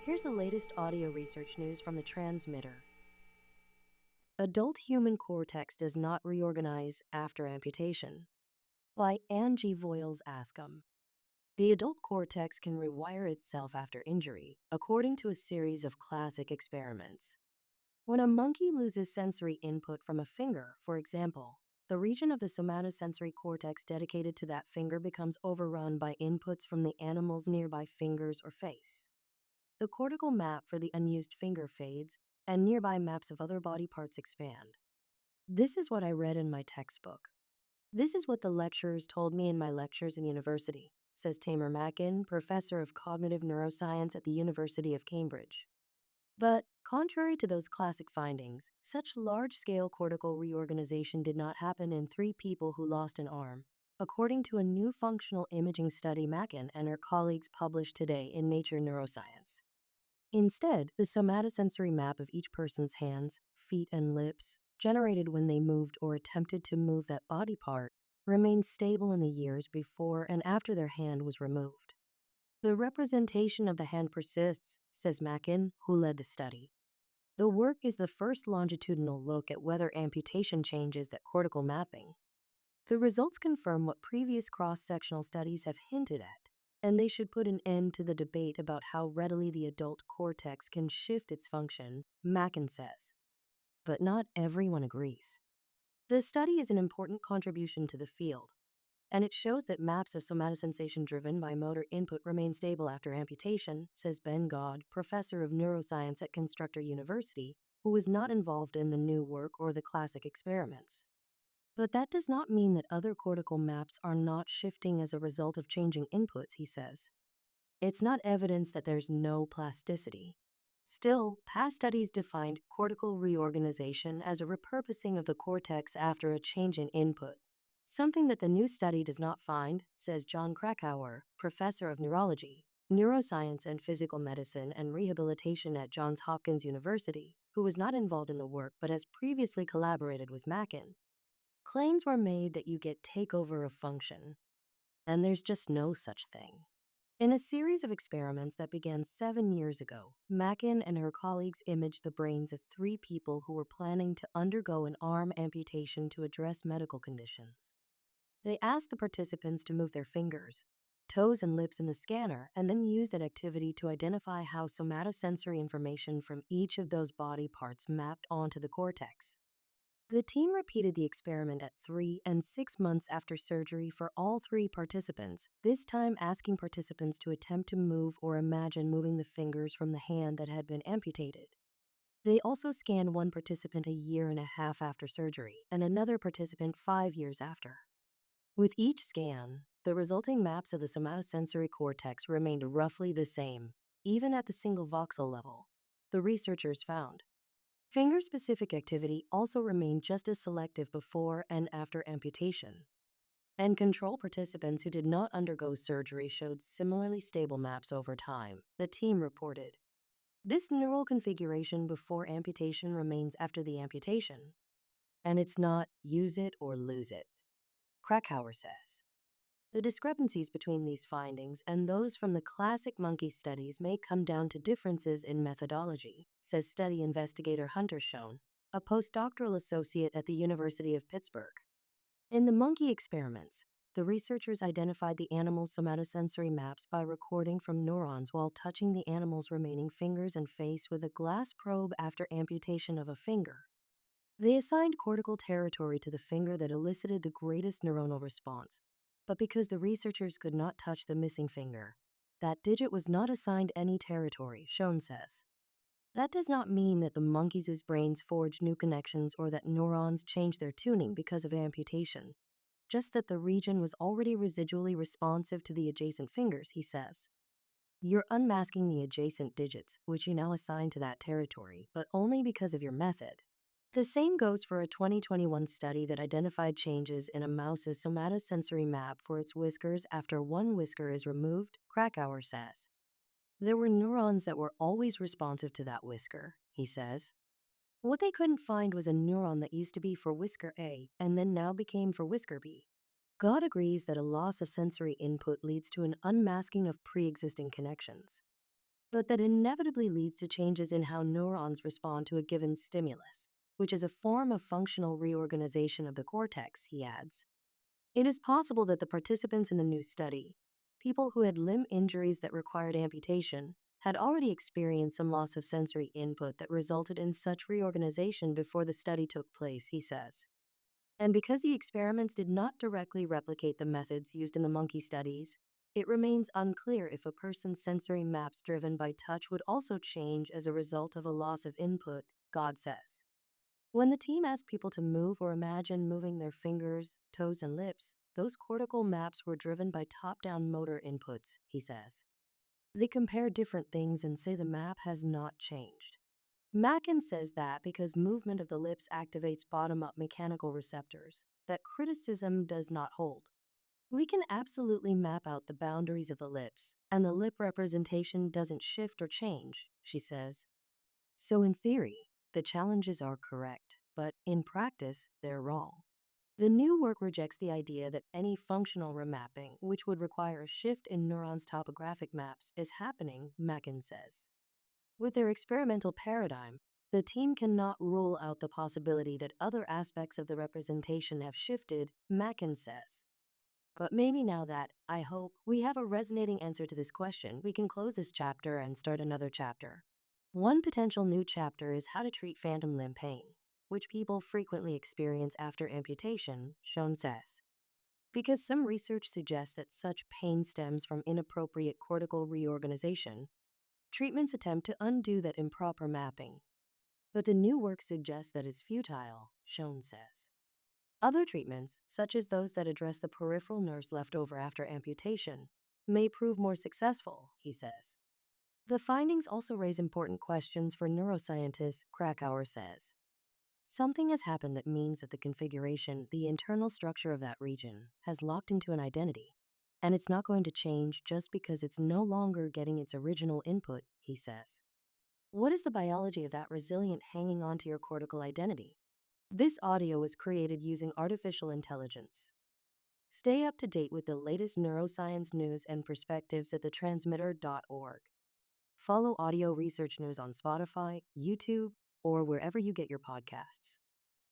Here's the latest audio research news from the transmitter. Adult human cortex does not reorganize after amputation. By Angie Voiles-Ascom. The adult cortex can rewire itself after injury, according to a series of classic experiments. When a monkey loses sensory input from a finger, for example, the region of the somatosensory cortex dedicated to that finger becomes overrun by inputs from the animal's nearby fingers or face. The cortical map for the unused finger fades, and nearby maps of other body parts expand. This is what I read in my textbook. This is what the lecturers told me in my lectures in university, says Tamer Mackin, professor of cognitive neuroscience at the University of Cambridge. But contrary to those classic findings, such large-scale cortical reorganization did not happen in 3 people who lost an arm, according to a new functional imaging study Mackin and her colleagues published today in Nature Neuroscience. Instead, the somatosensory map of each person's hands, feet, and lips, generated when they moved or attempted to move that body part, remained stable in the years before and after their hand was removed. The representation of the hand persists, says Mackin, who led the study. The work is the first longitudinal look at whether amputation changes that cortical mapping. The results confirm what previous cross-sectional studies have hinted at, and they should put an end to the debate about how readily the adult cortex can shift its function, Mackin says. But not everyone agrees. The study is an important contribution to the field, and it shows that maps of somatosensation driven by motor input remain stable after amputation, says Ben God, professor of neuroscience at Constructor University, who was not involved in the new work or the classic experiments. But that does not mean that other cortical maps are not shifting as a result of changing inputs, he says. It's not evidence that there's no plasticity. Still, past studies defined cortical reorganization as a repurposing of the cortex after a change in input, something that the new study does not find, says John Krakauer, professor of neurology, neuroscience and physical medicine and rehabilitation at Johns Hopkins University, who was not involved in the work but has previously collaborated with Mackin. Claims were made that you get takeover of function, and there's just no such thing. In a series of experiments that began 7 years ago, Mackin and her colleagues imaged the brains of 3 people who were planning to undergo an arm amputation to address medical conditions. They asked the participants to move their fingers, toes, and lips in the scanner, and then used that activity to identify how somatosensory information from each of those body parts mapped onto the cortex. The team repeated the experiment at 3 and 6 months after surgery for all 3 participants, this time asking participants to attempt to move or imagine moving the fingers from the hand that had been amputated. They also scanned one participant a year and a half after surgery and another participant 5 years after. With each scan, the resulting maps of the somatosensory cortex remained roughly the same, even at the single voxel level, the researchers found. Finger-specific activity also remained just as selective before and after amputation. And control participants who did not undergo surgery showed similarly stable maps over time, the team reported. This neural configuration before amputation remains after the amputation. And it's not use it or lose it, Krakauer says. The discrepancies between these findings and those from the classic monkey studies may come down to differences in methodology, says study investigator Hunter Schoen, a postdoctoral associate at the University of Pittsburgh. In the monkey experiments, the researchers identified the animal's somatosensory maps by recording from neurons while touching the animal's remaining fingers and face with a glass probe after amputation of a finger. They assigned cortical territory to the finger that elicited the greatest neuronal response. But because the researchers could not touch the missing finger, that digit was not assigned any territory, Schoen says. That does not mean that the monkeys' brains forged new connections or that neurons changed their tuning because of amputation, just that the region was already residually responsive to the adjacent fingers, he says. You're unmasking the adjacent digits, which you now assign to that territory, but only because of your method. The same goes for a 2021 study that identified changes in a mouse's somatosensory map for its whiskers after one whisker is removed, Krakauer says. There were neurons that were always responsive to that whisker, he says. What they couldn't find was a neuron that used to be for whisker A and then now became for whisker B. God agrees that a loss of sensory input leads to an unmasking of pre-existing connections. but that inevitably leads to changes in how neurons respond to a given stimulus, which is a form of functional reorganization of the cortex, he adds. It is possible that the participants in the new study, people who had limb injuries that required amputation, had already experienced some loss of sensory input that resulted in such reorganization before the study took place, he says. And because the experiments did not directly replicate the methods used in the monkey studies, it remains unclear if a person's sensory maps driven by touch would also change as a result of a loss of input, God says. When the team asked people to move or imagine moving their fingers, toes, and lips, those cortical maps were driven by top-down motor inputs, he says. They compare different things and say the map has not changed. Mackin says that because movement of the lips activates bottom-up mechanical receptors, that criticism does not hold. We can absolutely map out the boundaries of the lips, and the lip representation doesn't shift or change, she says. So in theory, the challenges are correct, but in practice, they're wrong. The new work rejects the idea that any functional remapping, which would require a shift in neurons' topographic maps, is happening, Mackin says. With their experimental paradigm, the team cannot rule out the possibility that other aspects of the representation have shifted, Mackin says. But maybe now that, I hope, we have a resonating answer to this question, we can close this chapter and start another chapter. One potential new chapter is how to treat phantom limb pain, which people frequently experience after amputation, Schoen says. Because some research suggests that such pain stems from inappropriate cortical reorganization, treatments attempt to undo that improper mapping. But the new work suggests that is futile, Schoen says. Other treatments, such as those that address the peripheral nerves left over after amputation, may prove more successful, he says. The findings also raise important questions for neuroscientist, Krakauer says. Something has happened that means that the configuration, the internal structure of that region, has locked into an identity, and it's not going to change just because it's no longer getting its original input, he says. What is the biology of that resilient hanging onto your cortical identity? This audio was created using artificial intelligence. Stay up to date with the latest neuroscience news and perspectives at thetransmitter.org. Follow Audio Research News on Spotify, YouTube, or wherever you get your podcasts.